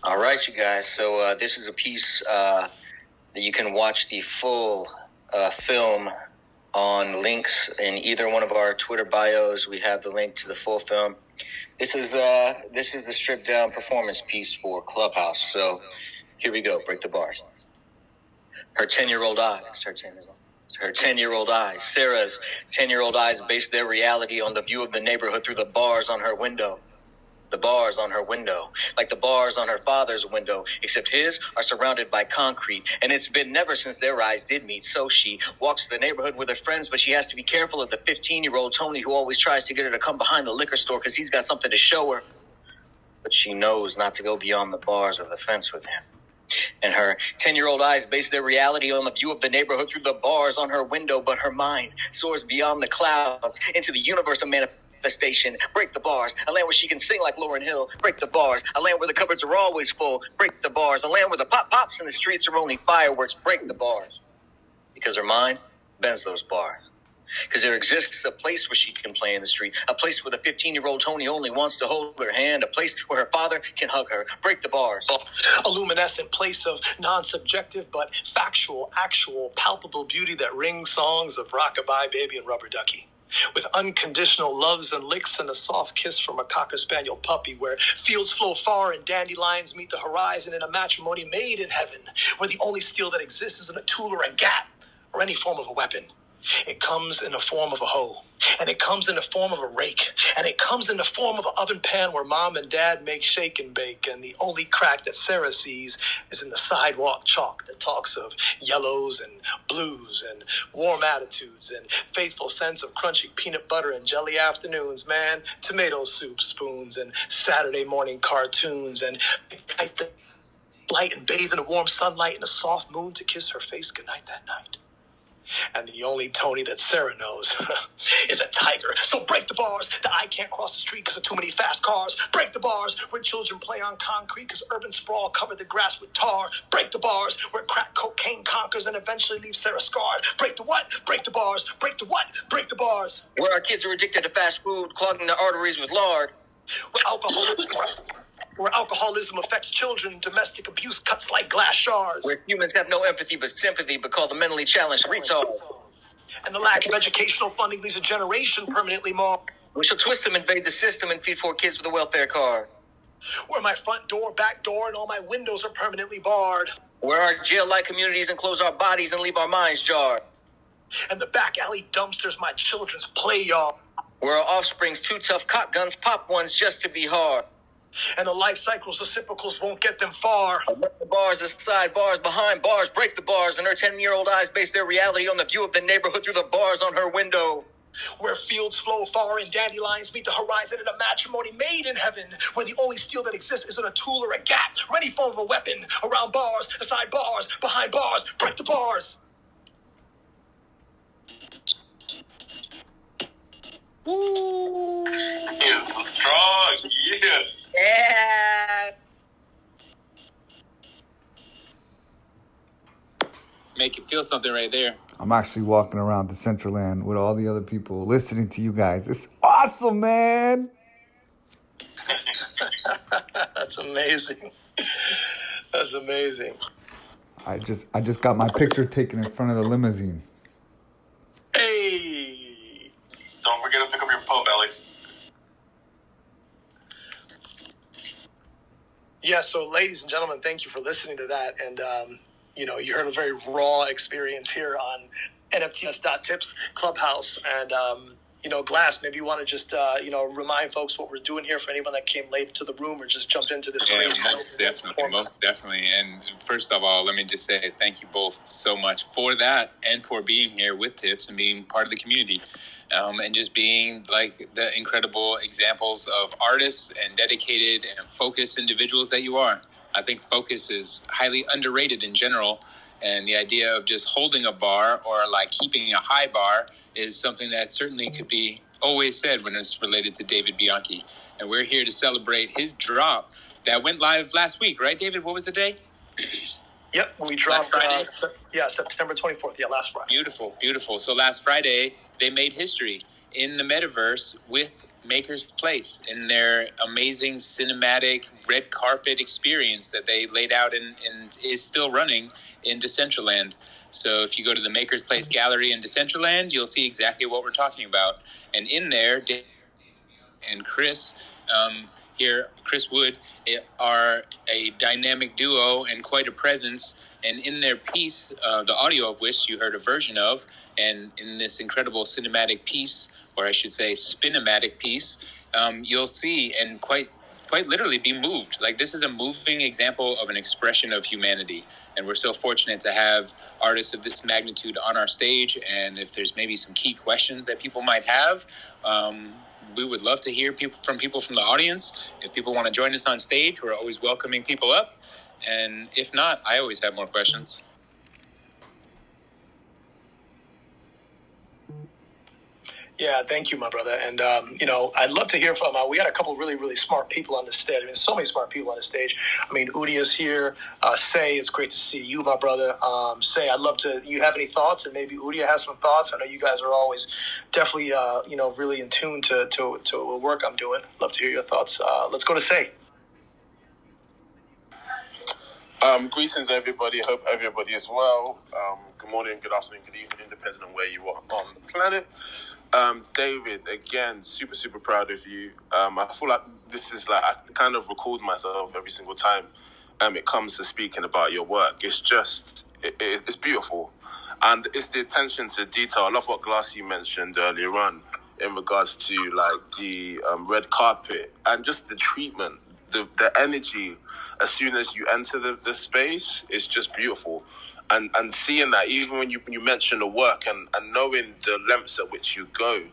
All right, you guys. So this is a piece that you can watch the full film on links in either one of our Twitter bios. We have the link to the full film. This is the stripped down performance piece for Clubhouse. So here we go. Break the bars. Her 10-year-old eyes. Her 10-year-old eyes. Sarah's 10-year-old eyes base their reality on the view of the neighborhood through the bars on her window. The bars on her window, like the bars on her father's window, except his are surrounded by concrete. And it's been never since their eyes did meet. So she walks the neighborhood with her friends, but she has to be careful of the 15-year-old Tony who always tries to get her to come behind the liquor store because he's got something to show her. But she knows not to go beyond the bars of the fence with him. And her 10-year-old eyes base their reality on the view of the neighborhood through the bars on her window, but her mind soars beyond the clouds into the universe of manifestation. Break the bars. A land where she can sing like Lauryn Hill. Break the bars. A land where the cupboards are always full. Break the bars. A land where the pops in the streets are only fireworks. Break the bars. Because her mind bends those bars. Because there exists a place where she can play in the street. A place where the 15-year-old Tony only wants to hold her hand. A place where her father can hug her. Break the bars. A luminescent place of non-subjective but factual, actual, palpable beauty that rings songs of Rockabye Baby and Rubber Ducky. With unconditional loves and licks and a soft kiss from a Cocker Spaniel puppy, where fields flow far and dandelions meet the horizon in a matrimony made in heaven, where the only steel that exists isn't a tool or a gat or any form of a weapon. It comes in the form of a hoe, and it comes in the form of a rake, and it comes in the form of an oven pan where mom and dad make shake and bake, and the only crack that Sarah sees is in the sidewalk chalk that talks of yellows and blues and warm attitudes and faithful scents of crunchy peanut butter and jelly afternoons, man, tomato soup spoons and Saturday morning cartoons and light and bathe in the warm sunlight and a soft moon to kiss her face goodnight that night. And the only Tony that Sarah knows is a tiger. So break the bars that I can't cross the street because of too many fast cars. Break the bars where children play on concrete because urban sprawl covered the grass with tar. Break the bars where crack cocaine conquers and eventually leaves Sarah scarred. Break the what? Break the bars. Break the what? Break the bars. Where our kids are addicted to fast food, clogging their arteries with lard. Where alcoholism affects children, domestic abuse cuts like glass shards. Where humans have no empathy but sympathy but call the mentally challenged retard. And the lack of educational funding leaves a generation permanently marred. We shall twist them, invade the system, and feed 4 kids with a welfare card. Where my front door, back door, and all my windows are permanently barred. Where our jail-like communities enclose our bodies and leave our minds jarred. And the back alley dumpsters my children's play yard. Where our offspring's 2 tough cock guns pop ones just to be hard. And the life cycles reciprocals won't get them far. The bars aside, bars behind bars, break the bars, and her 10-year-old eyes base their reality on the view of the neighborhood through the bars on her window. Where fields flow far and dandelions meet the horizon in a matrimony made in heaven, where the only steel that exists isn't a tool or a gat or any form of a weapon. Around bars, aside bars, behind bars, break the bars. Ooh. It's so strong, yeah. Yes. Make you feel something right there. I'm actually walking around Decentraland with all the other people listening to you guys. It's awesome, man. That's amazing. That's amazing. I just got my picture taken in front of the limousine. Hey. Don't forget to pick up your pub, Alex. Yeah, so ladies and gentlemen, thank you for listening to that. And, you heard a very raw experience here on NFTs.tips Clubhouse. And, Glass, maybe you want to just, remind folks what we're doing here for anyone that came late to the room or just jumped into this crazy. Most definitely. And first of all, let me just say thank you both so much for that and for being here with Tips and being part of the community and just being like the incredible examples of artists and dedicated and focused individuals that you are. I think focus is highly underrated in general. And the idea of just holding a bar or like keeping a high bar is something that certainly could be always said when it's related to David Bianchi. And we're here to celebrate his drop that went live last week, right, David? What was the day? Yep, we dropped September 24th. Yeah, last Friday. Beautiful. So last Friday, they made history in the metaverse with Maker's Place in their amazing cinematic red carpet experience that they laid out and is still running in Decentraland. So if you go to the Maker's Place Gallery in Decentraland, you'll see exactly what we're talking about. And in there, Dave and Chris Chris Wood, are a dynamic duo and quite a presence. And in their piece, the audio of which you heard a version of, and in this incredible cinematic piece, or I should say spinematic piece, you'll see and quite literally be moved. Like, this is a moving example of an expression of humanity. And we're so fortunate to have artists of this magnitude on our stage. And if there's maybe some key questions that people might have, we would love to hear from people from the audience. If people want to join us on stage, we're always welcoming people up. And if not, I always have more questions. Yeah, thank you, my brother. And, I'd love to hear from, we had a couple really, really smart people on the stage. I mean, so many smart people on the stage. I mean, Udi is here. Say, it's great to see you, my brother. Say, I'd love to, you have any thoughts? And maybe Udi has some thoughts. I know you guys are always definitely, really in tune to the work I'm doing. Love to hear your thoughts. Let's go to Say. Greetings, everybody. Hope everybody is well. Good morning, good afternoon, good evening, depending on where you are on the planet. David, again, super, super proud of you. I feel like this is like, I kind of record myself every single time it comes to speaking about your work. It's just, it's beautiful. And it's the attention to detail. I love what Glassy mentioned earlier on in regards to like the red carpet and just the treatment, the energy as soon as you enter the space. It's just beautiful. And seeing that, even when you mention the work and knowing the lengths at which you go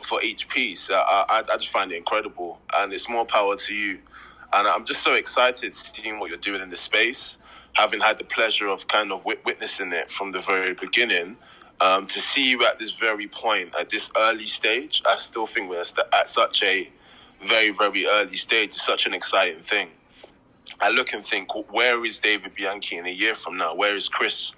for each piece, I just find it incredible. And it's more power to you. And I'm just so excited seeing what you're doing in this space, having had the pleasure of kind of witnessing it from the very beginning. To see you at this very point, at this early stage, I still think we're at such a very, very early stage. It's such an exciting thing. I look and think, where is David Bianchi in a year from now? Where is Chris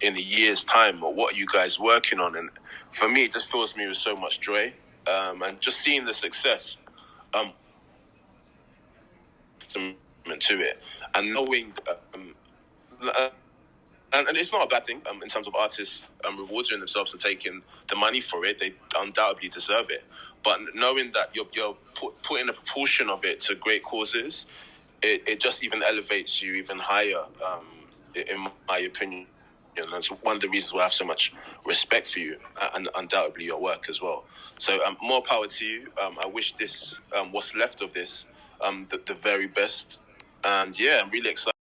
in a year's time? Or what are you guys working on? And for me, it just fills me with so much joy. And just seeing the success to it. And knowing, and it's not a bad thing in terms of artists rewarding themselves for taking the money for it. They undoubtedly deserve it. But knowing that you're putting a proportion of it to great causes, it just even elevates you even higher, in my opinion. And that's one of the reasons why I have so much respect for you and undoubtedly your work as well. So more power to you. I wish this, what's left of this, the very best. And yeah, I'm really excited.